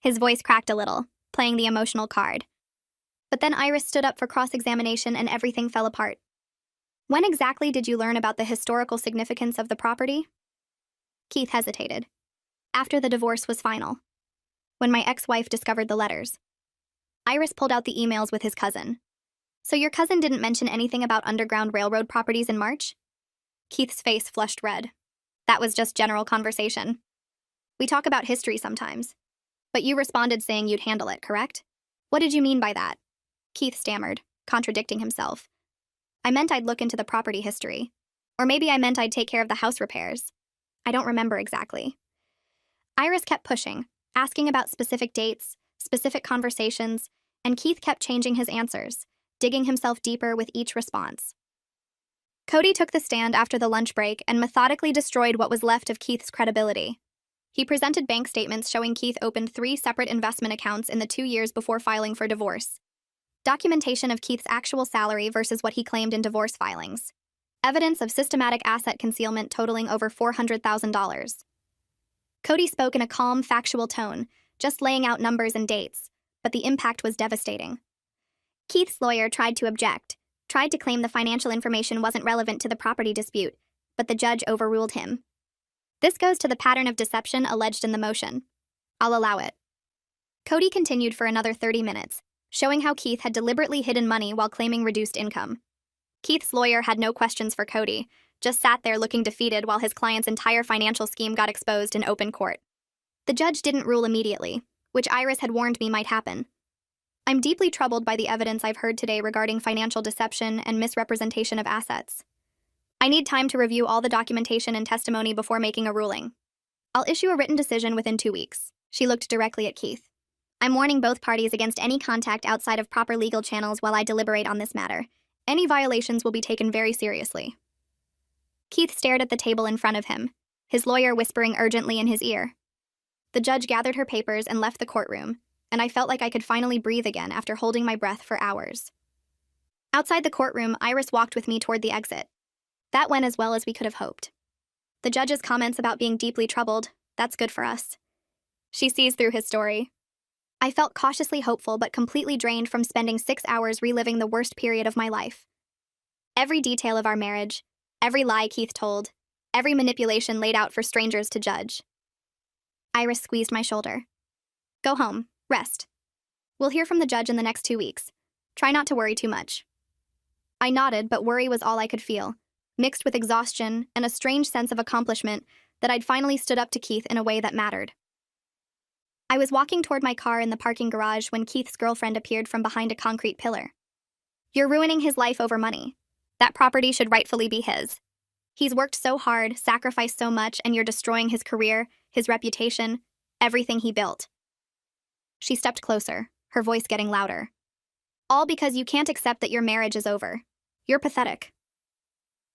His voice cracked a little, playing the emotional card. But then Iris stood up for cross-examination and everything fell apart. When exactly did you learn about the historical significance of the property? Keith hesitated. After the divorce was final. When my ex-wife discovered the letters. Iris pulled out the emails with his cousin. So your cousin didn't mention anything about Underground Railroad properties in March? Keith's face flushed red. That was just general conversation. We talk about history sometimes. But you responded saying you'd handle it, correct? What did you mean by that? Keith stammered, contradicting himself. I meant I'd look into the property history. Or maybe I meant I'd take care of the house repairs. I don't remember exactly. Iris kept pushing, asking about specific dates, specific conversations, and Keith kept changing his answers, digging himself deeper with each response. Cody took the stand after the lunch break and methodically destroyed what was left of Keith's credibility. He presented bank statements showing Keith opened 3 separate investment accounts in the 2 years before filing for divorce. Documentation of Keith's actual salary versus what he claimed in divorce filings. Evidence of systematic asset concealment totaling over $400,000. Cody spoke in a calm, factual tone, just laying out numbers and dates, but the impact was devastating. Keith's lawyer tried to object, tried to claim the financial information wasn't relevant to the property dispute, but the judge overruled him. This goes to the pattern of deception alleged in the motion. I'll allow it. Cody continued for another 30 minutes, showing how Keith had deliberately hidden money while claiming reduced income. Keith's lawyer had no questions for Cody, just sat there looking defeated while his client's entire financial scheme got exposed in open court. The judge didn't rule immediately, which Iris had warned me might happen. I'm deeply troubled by the evidence I've heard today regarding financial deception and misrepresentation of assets. I need time to review all the documentation and testimony before making a ruling. I'll issue a written decision within 2 weeks. She looked directly at Keith. I'm warning both parties against any contact outside of proper legal channels while I deliberate on this matter. Any violations will be taken very seriously. Keith stared at the table in front of him, his lawyer whispering urgently in his ear. The judge gathered her papers and left the courtroom, and I felt like I could finally breathe again after holding my breath for hours. Outside the courtroom, Iris walked with me toward the exit. That went as well as we could have hoped. The judge's comments about being deeply troubled, that's good for us. She sees through his story. I felt cautiously hopeful but completely drained from spending 6 hours reliving the worst period of my life. Every detail of our marriage, every lie Keith told, every manipulation laid out for strangers to judge. Iris squeezed my shoulder. Go home, rest. We'll hear from the judge in the next 2 weeks. Try not to worry too much. I nodded, but worry was all I could feel, mixed with exhaustion and a strange sense of accomplishment that I'd finally stood up to Keith in a way that mattered. I was walking toward my car in the parking garage when Keith's girlfriend appeared from behind a concrete pillar. You're ruining his life over money. That property should rightfully be his. He's worked so hard, sacrificed so much, and you're destroying his career, his reputation, everything he built. She stepped closer, her voice getting louder. All because you can't accept that your marriage is over. You're pathetic.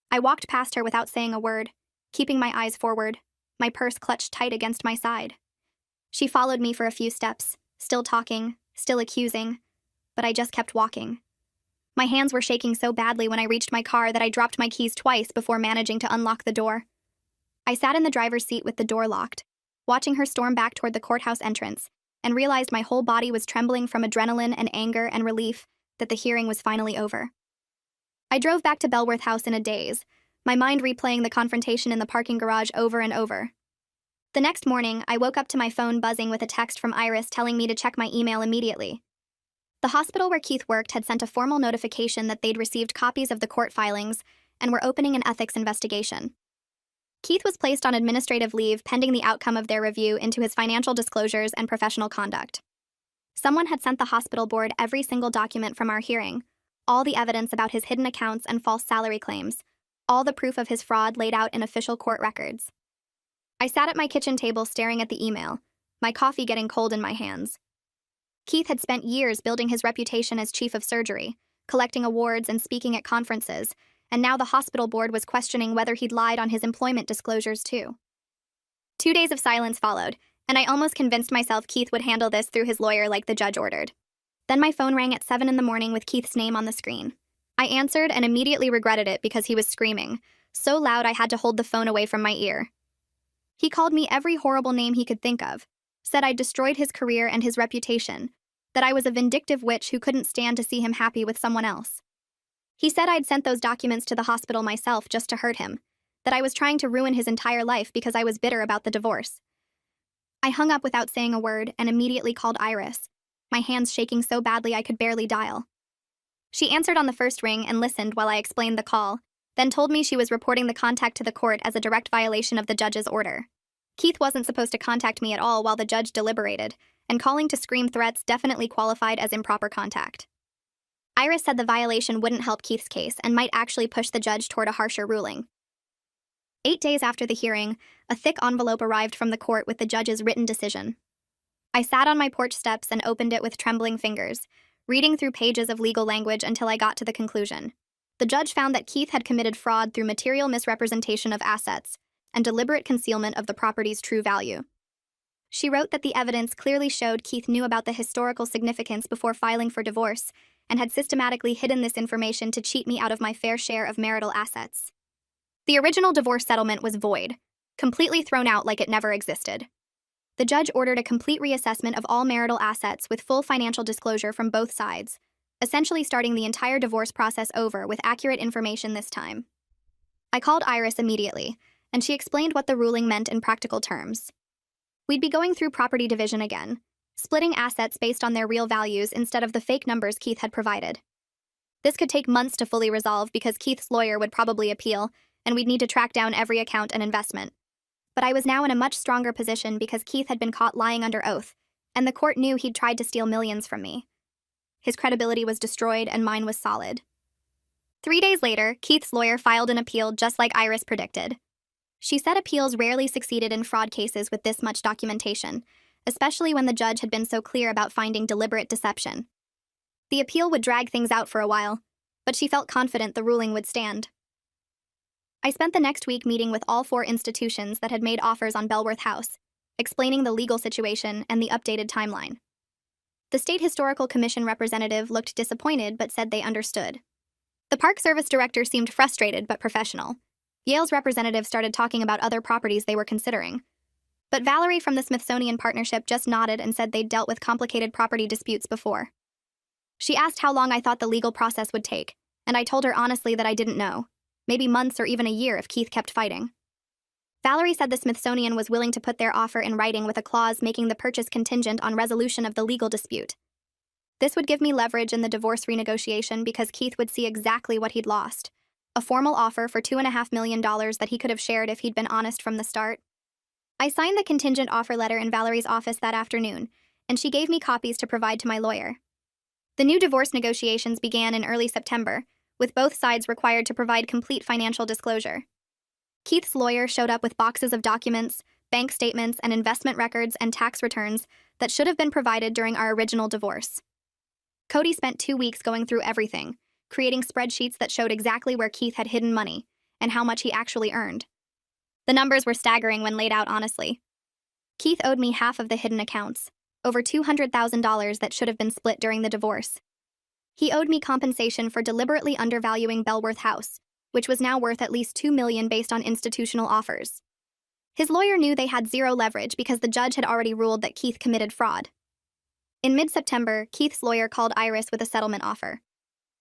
I walked past her without saying a word, keeping my eyes forward, my purse clutched tight against my side. She followed me for a few steps, still talking, still accusing, but I just kept walking. My hands were shaking so badly when I reached my car that I dropped my keys twice before managing to unlock the door. I sat in the driver's seat with the door locked, watching her storm back toward the courthouse entrance, and realized my whole body was trembling from adrenaline and anger and relief that the hearing was finally over. I drove back to Belworth House in a daze, my mind replaying the confrontation in the parking garage over and over. The next morning, I woke up to my phone buzzing with a text from Iris telling me to check my email immediately. The hospital where Keith worked had sent a formal notification that they'd received copies of the court filings and were opening an ethics investigation. Keith was placed on administrative leave pending the outcome of their review into his financial disclosures and professional conduct. Someone had sent the hospital board every single document from our hearing, all the evidence about his hidden accounts and false salary claims, all the proof of his fraud laid out in official court records. I sat at my kitchen table staring at the email, my coffee getting cold in my hands. Keith had spent years building his reputation as chief of surgery, collecting awards and speaking at conferences, and now the hospital board was questioning whether he'd lied on his employment disclosures too. 2 days of silence followed, and I almost convinced myself Keith would handle this through his lawyer like the judge ordered. Then my phone rang at 7 a.m. with Keith's name on the screen. I answered and immediately regretted it because he was screaming, so loud I had to hold the phone away from my ear. He called me every horrible name he could think of, said I'd destroyed his career and his reputation, that I was a vindictive witch who couldn't stand to see him happy with someone else. He said I'd sent those documents to the hospital myself just to hurt him, that I was trying to ruin his entire life because I was bitter about the divorce. I hung up without saying a word and immediately called Iris, my hands shaking so badly I could barely dial. She answered on the first ring and listened while I explained the call, then told me she was reporting the contact to the court as a direct violation of the judge's order. Keith wasn't supposed to contact me at all while the judge deliberated, and calling to scream threats definitely qualified as improper contact. Iris said the violation wouldn't help Keith's case and might actually push the judge toward a harsher ruling. 8 days after the hearing, a thick envelope arrived from the court with the judge's written decision. I sat on my porch steps and opened it with trembling fingers, reading through pages of legal language until I got to the conclusion. The judge found that Keith had committed fraud through material misrepresentation of assets and deliberate concealment of the property's true value. She wrote that the evidence clearly showed Keith knew about the historical significance before filing for divorce and had systematically hidden this information to cheat me out of my fair share of marital assets. The original divorce settlement was void, completely thrown out like it never existed. The judge ordered a complete reassessment of all marital assets with full financial disclosure from both sides, essentially starting the entire divorce process over with accurate information this time. I called Iris immediately, and she explained what the ruling meant in practical terms. We'd be going through property division again, splitting assets based on their real values instead of the fake numbers Keith had provided. This could take months to fully resolve because Keith's lawyer would probably appeal, and we'd need to track down every account and investment. But I was now in a much stronger position because Keith had been caught lying under oath, and the court knew he'd tried to steal millions from me. His credibility was destroyed and mine was solid. 3 days later, Keith's lawyer filed an appeal just like Iris predicted. She said appeals rarely succeeded in fraud cases with this much documentation, especially when the judge had been so clear about finding deliberate deception. The appeal would drag things out for a while, but she felt confident the ruling would stand. I spent the next week meeting with all 4 institutions that had made offers on Belworth House, explaining the legal situation and the updated timeline. The State Historical Commission representative looked disappointed but said they understood. The Park Service director seemed frustrated but professional. Yale's representative started talking about other properties they were considering. But Valerie from the Smithsonian Partnership just nodded and said they'd dealt with complicated property disputes before. She asked how long I thought the legal process would take, and I told her honestly that I didn't know. Maybe months or even a year if Keith kept fighting. Valerie said the Smithsonian was willing to put their offer in writing with a clause making the purchase contingent on resolution of the legal dispute. This would give me leverage in the divorce renegotiation because Keith would see exactly what he'd lost. A formal offer for $2.5 million that he could have shared if he'd been honest from the start. I signed the contingent offer letter in Valerie's office that afternoon, and she gave me copies to provide to my lawyer. The new divorce negotiations began in early September, with both sides required to provide complete financial disclosure. Keith's lawyer showed up with boxes of documents, bank statements, and investment records and tax returns that should have been provided during our original divorce. Cody spent 2 weeks going through everything, creating spreadsheets that showed exactly where Keith had hidden money and how much he actually earned. The numbers were staggering when laid out honestly. Keith owed me half of the hidden accounts, over $200,000 that should have been split during the divorce. He owed me compensation for deliberately undervaluing Belworth House, which was now worth at least $2 million based on institutional offers. His lawyer knew they had zero leverage because the judge had already ruled that Keith committed fraud. In mid-September, Keith's lawyer called Iris with a settlement offer.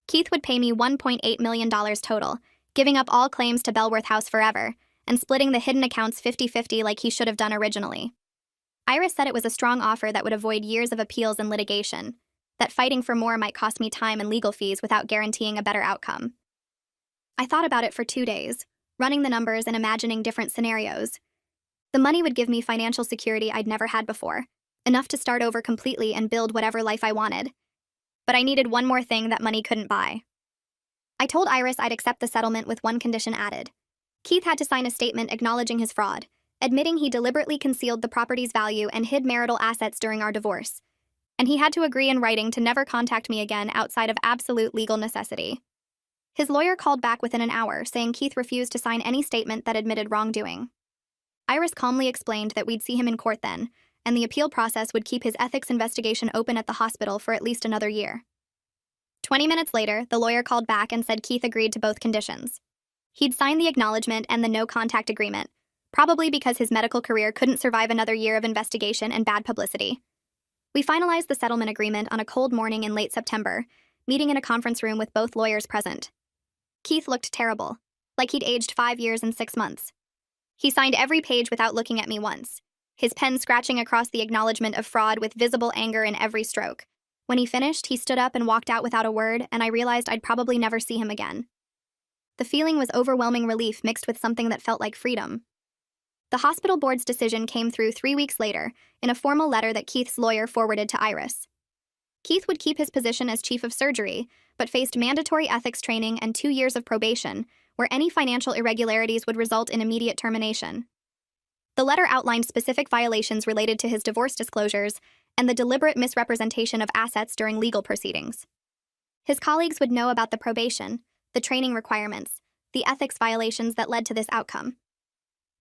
Keith would pay me $1.8 million total, giving up all claims to Belworth House forever, and splitting the hidden accounts 50-50 like he should have done originally. Iris said it was a strong offer that would avoid years of appeals and litigation, that fighting for more might cost me time and legal fees without guaranteeing a better outcome. I thought about it for 2 days, running the numbers and imagining different scenarios. The money would give me financial security I'd never had before, enough to start over completely and build whatever life I wanted. But I needed one more thing that money couldn't buy. I told Iris I'd accept the settlement with one condition added. Keith had to sign a statement acknowledging his fraud, admitting he deliberately concealed the property's value and hid marital assets during our divorce. And he had to agree in writing to never contact me again outside of absolute legal necessity. His lawyer called back within an hour, saying Keith refused to sign any statement that admitted wrongdoing. Iris calmly explained that we'd see him in court then, and the appeal process would keep his ethics investigation open at the hospital for at least another year. 20 minutes later, the lawyer called back and said Keith agreed to both conditions. He'd signed the acknowledgement and the no-contact agreement, probably because his medical career couldn't survive another year of investigation and bad publicity. We finalized the settlement agreement on a cold morning in late September, meeting in a conference room with both lawyers present. Keith looked terrible, like he'd aged 5 years and 6 months. He signed every page without looking at me once, his pen scratching across the acknowledgement of fraud with visible anger in every stroke. When he finished, he stood up and walked out without a word, and I realized I'd probably never see him again. The feeling was overwhelming relief mixed with something that felt like freedom. The hospital board's decision came through 3 weeks later in a formal letter that Keith's lawyer forwarded to Iris. Keith would keep his position as chief of surgery, but faced mandatory ethics training and 2 years of probation, where any financial irregularities would result in immediate termination. The letter outlined specific violations related to his divorce disclosures and the deliberate misrepresentation of assets during legal proceedings. His colleagues would know about the probation, the training requirements, the ethics violations that led to this outcome.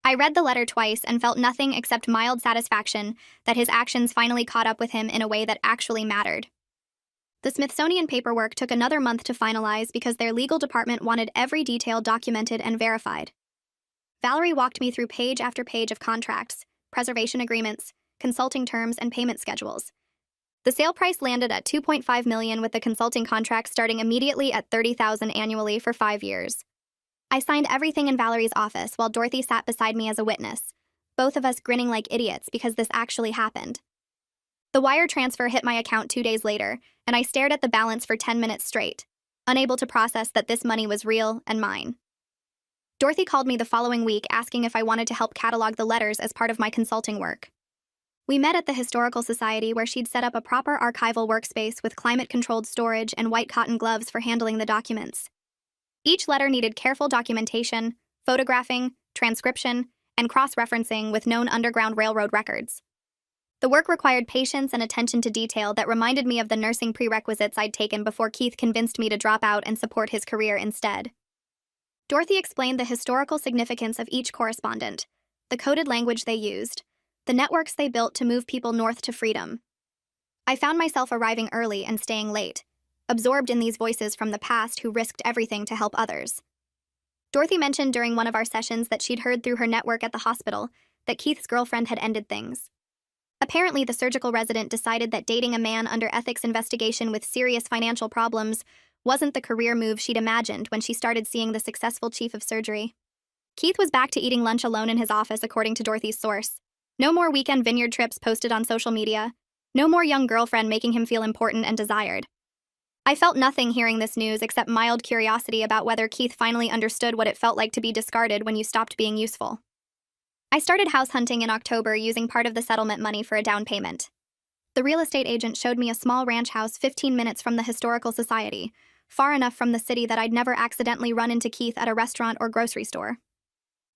I read the letter twice and felt nothing except mild satisfaction that his actions finally caught up with him in a way that actually mattered. The Smithsonian paperwork took another month to finalize because their legal department wanted every detail documented and verified. Valerie walked me through page after page of contracts, preservation agreements, consulting terms, and payment schedules. The sale price landed at $2.5 million with the consulting contract starting immediately at $30,000 annually for 5 years. I signed everything in Valerie's office while Dorothy sat beside me as a witness, both of us grinning like idiots because this actually happened. The wire transfer hit my account 2 days later, and I stared at the balance for 10 minutes straight, unable to process that this money was real and mine. Dorothy called me the following week asking if I wanted to help catalog the letters as part of my consulting work. We met at the Historical Society where she'd set up a proper archival workspace with climate-controlled storage and white cotton gloves for handling the documents. Each letter needed careful documentation, photographing, transcription, and cross-referencing with known Underground Railroad records. The work required patience and attention to detail that reminded me of the nursing prerequisites I'd taken before Keith convinced me to drop out and support his career instead. Dorothy explained the historical significance of each correspondent, the coded language they used, the networks they built to move people north to freedom. I found myself arriving early and staying late, absorbed in these voices from the past who risked everything to help others. Dorothy mentioned during one of our sessions that she'd heard through her network at the hospital that Keith's girlfriend had ended things. Apparently, the surgical resident decided that dating a man under ethics investigation with serious financial problems wasn't the career move she'd imagined when she started seeing the successful chief of surgery. Keith was back to eating lunch alone in his office, according to Dorothy's source. No more weekend vineyard trips posted on social media. No more young girlfriend making him feel important and desired. I felt nothing hearing this news except mild curiosity about whether Keith finally understood what it felt like to be discarded when you stopped being useful. I started house hunting in October using part of the settlement money for a down payment. The real estate agent showed me a small ranch house 15 minutes from the Historical Society, far enough from the city that I'd never accidentally run into Keith at a restaurant or grocery store.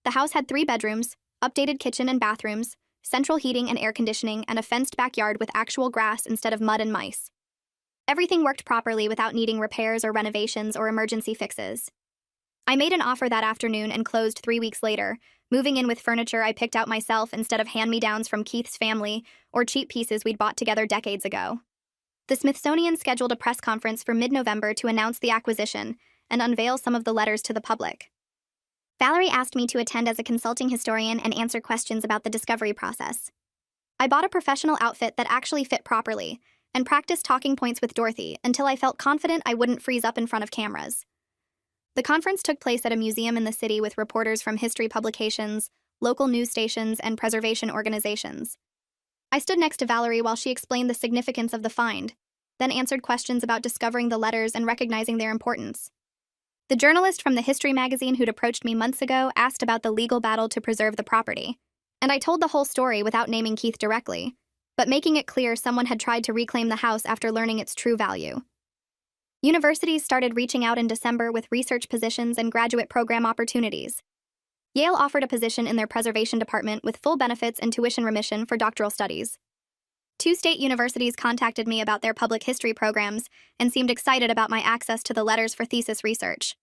The house had 3 bedrooms, updated kitchen and bathrooms, central heating and air conditioning, and a fenced backyard with actual grass instead of mud and mice. Everything worked properly without needing repairs or renovations or emergency fixes. I made an offer that afternoon and closed 3 weeks later, moving in with furniture I picked out myself instead of hand-me-downs from Keith's family or cheap pieces we'd bought together decades ago. The Smithsonian scheduled a press conference for mid-November to announce the acquisition and unveil some of the letters to the public. Valerie asked me to attend as a consulting historian and answer questions about the discovery process. I bought a professional outfit that actually fit properly and practiced talking points with Dorothy until I felt confident I wouldn't freeze up in front of cameras. The conference took place at a museum in the city with reporters from history publications, local news stations, and preservation organizations. I stood next to Valerie while she explained the significance of the find, then answered questions about discovering the letters and recognizing their importance. The journalist from the history magazine who'd approached me months ago asked about the legal battle to preserve the property, and I told the whole story without naming Keith directly, but making it clear someone had tried to reclaim the house after learning its true value. Universities started reaching out in December with research positions and graduate program opportunities. Yale offered a position in their preservation department with full benefits and tuition remission for doctoral studies. 2 state universities contacted me about their public history programs and seemed excited about my access to the letters for thesis research.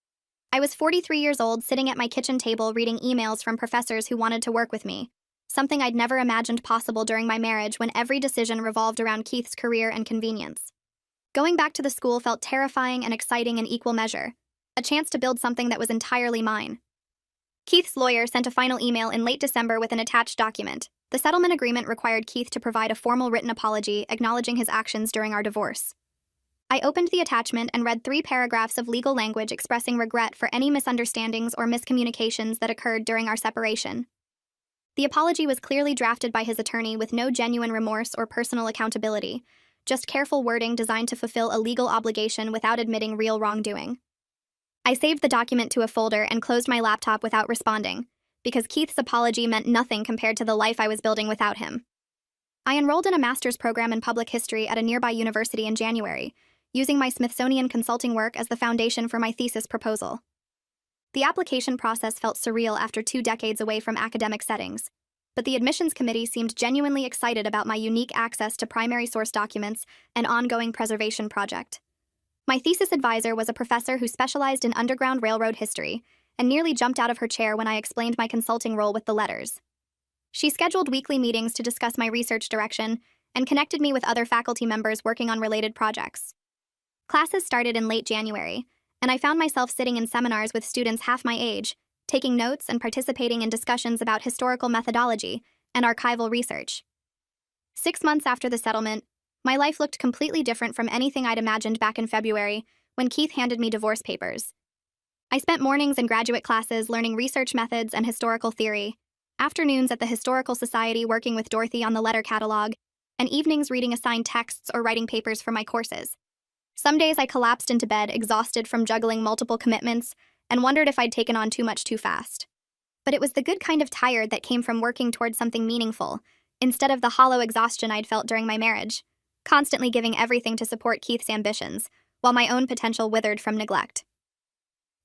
I was 43 years old, sitting at my kitchen table reading emails from professors who wanted to work with me, something I'd never imagined possible during my marriage when every decision revolved around Keith's career and convenience. Going back to the school felt terrifying and exciting in equal measure, a chance to build something that was entirely mine. Keith's lawyer sent a final email in late December with an attached document. The settlement agreement required Keith to provide a formal written apology acknowledging his actions during our divorce. I opened the attachment and read 3 paragraphs of legal language expressing regret for any misunderstandings or miscommunications that occurred during our separation. The apology was clearly drafted by his attorney with no genuine remorse or personal accountability, just careful wording designed to fulfill a legal obligation without admitting real wrongdoing. I saved the document to a folder and closed my laptop without responding, because Keith's apology meant nothing compared to the life I was building without him. I enrolled in a master's program in public history at a nearby university in January, using my Smithsonian consulting work as the foundation for my thesis proposal. The application process felt surreal after 2 decades away from academic settings, but the admissions committee seemed genuinely excited about my unique access to primary source documents and ongoing preservation project. My thesis advisor was a professor who specialized in Underground Railroad history and nearly jumped out of her chair when I explained my consulting role with the letters. She scheduled weekly meetings to discuss my research direction and connected me with other faculty members working on related projects. Classes started in late January, and I found myself sitting in seminars with students half my age, taking notes and participating in discussions about historical methodology and archival research. 6 months after the settlement, my life looked completely different from anything I'd imagined back in February when Keith handed me divorce papers. I spent mornings in graduate classes learning research methods and historical theory, afternoons at the Historical Society working with Dorothy on the letter catalog, and evenings reading assigned texts or writing papers for my courses. Some days I collapsed into bed, exhausted from juggling multiple commitments, and wondered if I'd taken on too much too fast. But it was the good kind of tired that came from working toward something meaningful, instead of the hollow exhaustion I'd felt during my marriage, constantly giving everything to support Keith's ambitions, while my own potential withered from neglect.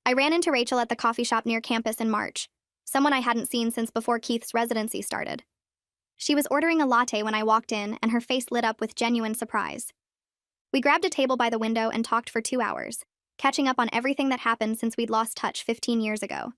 I ran into Rachel at the coffee shop near campus in March, someone I hadn't seen since before Keith's residency started. She was ordering a latte when I walked in, and her face lit up with genuine surprise. We grabbed a table by the window and talked for 2 hours, catching up on everything that happened since we'd lost touch 15 years ago.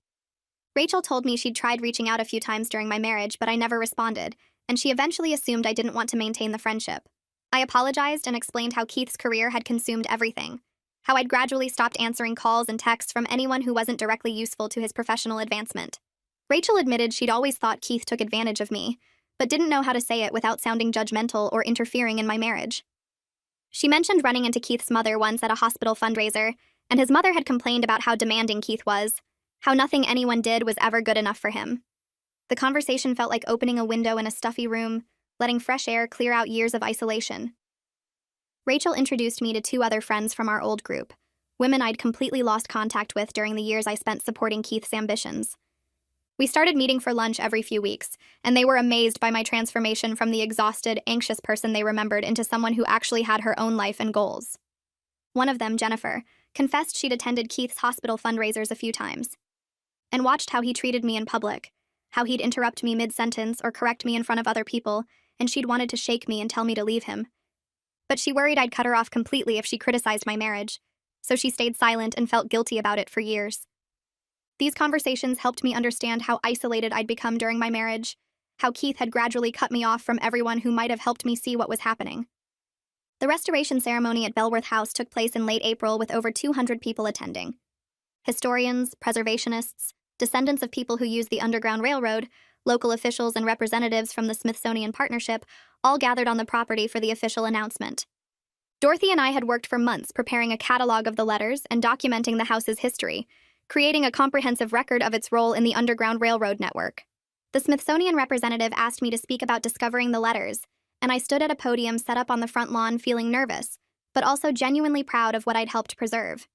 Rachel told me she'd tried reaching out a few times during my marriage, but I never responded, and she eventually assumed I didn't want to maintain the friendship. I apologized and explained how Keith's career had consumed everything, how I'd gradually stopped answering calls and texts from anyone who wasn't directly useful to his professional advancement. Rachel admitted she'd always thought Keith took advantage of me, but didn't know how to say it without sounding judgmental or interfering in my marriage. She mentioned running into Keith's mother once at a hospital fundraiser, and his mother had complained about how demanding Keith was, how nothing anyone did was ever good enough for him. The conversation felt like opening a window in a stuffy room, letting fresh air clear out years of isolation. Rachel introduced me to two other friends from our old group, women I'd completely lost contact with during the years I spent supporting Keith's ambitions. We started meeting for lunch every few weeks, and they were amazed by my transformation from the exhausted, anxious person they remembered into someone who actually had her own life and goals. One of them, Jennifer, confessed she'd attended Keith's hospital fundraisers a few times, and watched how he treated me in public, how he'd interrupt me mid-sentence or correct me in front of other people, and she'd wanted to shake me and tell me to leave him. But she worried I'd cut her off completely if she criticized my marriage, so she stayed silent and felt guilty about it for years. These conversations helped me understand how isolated I'd become during my marriage, how Keith had gradually cut me off from everyone who might have helped me see what was happening. The restoration ceremony at Belworth House took place in late April with over 200 people attending. Historians, preservationists, descendants of people who used the Underground Railroad, local officials and representatives from the Smithsonian Partnership all gathered on the property for the official announcement. Dorothy and I had worked for months preparing a catalog of the letters and documenting the house's history, creating a comprehensive record of its role in the Underground Railroad network. The Smithsonian representative asked me to speak about discovering the letters, and I stood at a podium set up on the front lawn feeling nervous, but also genuinely proud of what I'd helped preserve.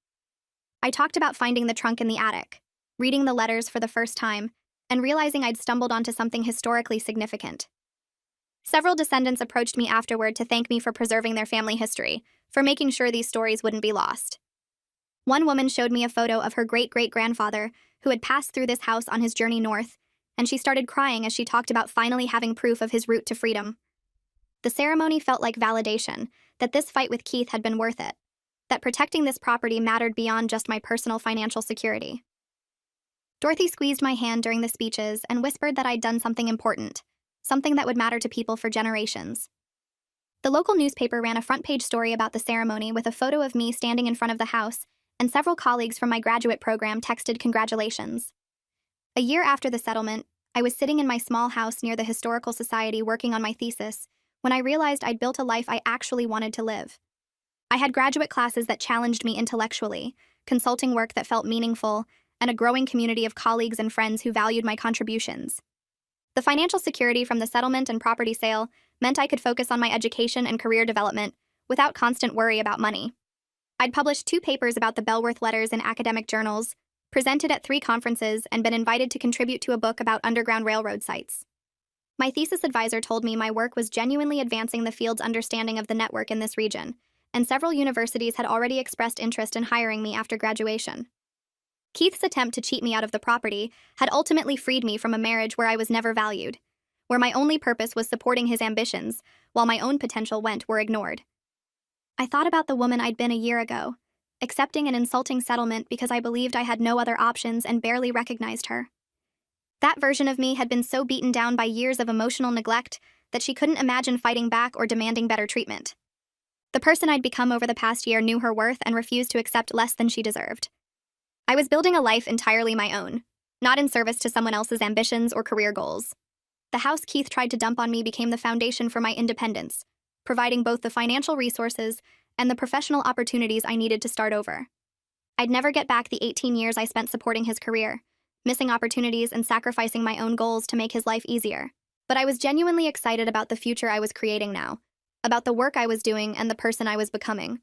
I talked about finding the trunk in the attic, reading the letters for the first time, and realizing I'd stumbled onto something historically significant. Several descendants approached me afterward to thank me for preserving their family history, for making sure these stories wouldn't be lost. One woman showed me a photo of her great-great-grandfather, who had passed through this house on his journey north, and she started crying as she talked about finally having proof of his route to freedom. The ceremony felt like validation, that this fight with Keith had been worth it, that protecting this property mattered beyond just my personal financial security. Dorothy squeezed my hand during the speeches and whispered that I'd done something important, something that would matter to people for generations. The local newspaper ran a front-page story about the ceremony with a photo of me standing in front of the house, and several colleagues from my graduate program texted congratulations. A year after the settlement, I was sitting in my small house near the Historical Society working on my thesis when I realized I'd built a life I actually wanted to live. I had graduate classes that challenged me intellectually, consulting work that felt meaningful, and a growing community of colleagues and friends who valued my contributions. The financial security from the settlement and property sale meant I could focus on my education and career development without constant worry about money. I'd published 2 papers about the Belworth letters in academic journals, presented at 3 conferences, and been invited to contribute to a book about Underground Railroad sites. My thesis advisor told me my work was genuinely advancing the field's understanding of the network in this region, and several universities had already expressed interest in hiring me after graduation. Keith's attempt to cheat me out of the property had ultimately freed me from a marriage where I was never valued, where my only purpose was supporting his ambitions, while my own potential were ignored. I thought about the woman I'd been a year ago, accepting an insulting settlement because I believed I had no other options and barely recognized her. That version of me had been so beaten down by years of emotional neglect that she couldn't imagine fighting back or demanding better treatment. The person I'd become over the past year knew her worth and refused to accept less than she deserved. I was building a life entirely my own, not in service to someone else's ambitions or career goals. The house Keith tried to dump on me became the foundation for my independence, providing both the financial resources and the professional opportunities I needed to start over. I'd never get back the 18 years I spent supporting his career, missing opportunities and sacrificing my own goals to make his life easier. But I was genuinely excited about the future I was creating now, about the work I was doing and the person I was becoming.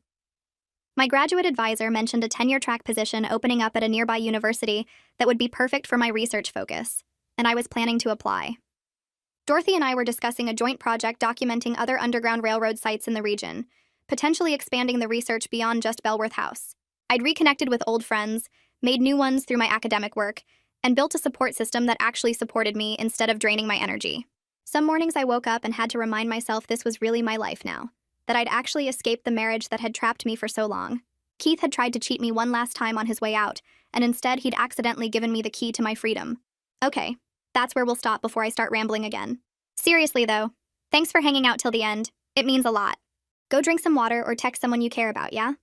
My graduate advisor mentioned a tenure-track position opening up at a nearby university that would be perfect for my research focus, and I was planning to apply. Dorothy and I were discussing a joint project documenting other Underground Railroad sites in the region, potentially expanding the research beyond just Belworth House. I'd reconnected with old friends, made new ones through my academic work, and built a support system that actually supported me instead of draining my energy. Some mornings I woke up and had to remind myself this was really my life now, that I'd actually escaped the marriage that had trapped me for so long. Keith had tried to cheat me one last time on his way out, and instead he'd accidentally given me the key to my freedom. Okay, that's where we'll stop before I start rambling again. Seriously, though, thanks for hanging out till the end. It means a lot. Go drink some water or text someone you care about, yeah?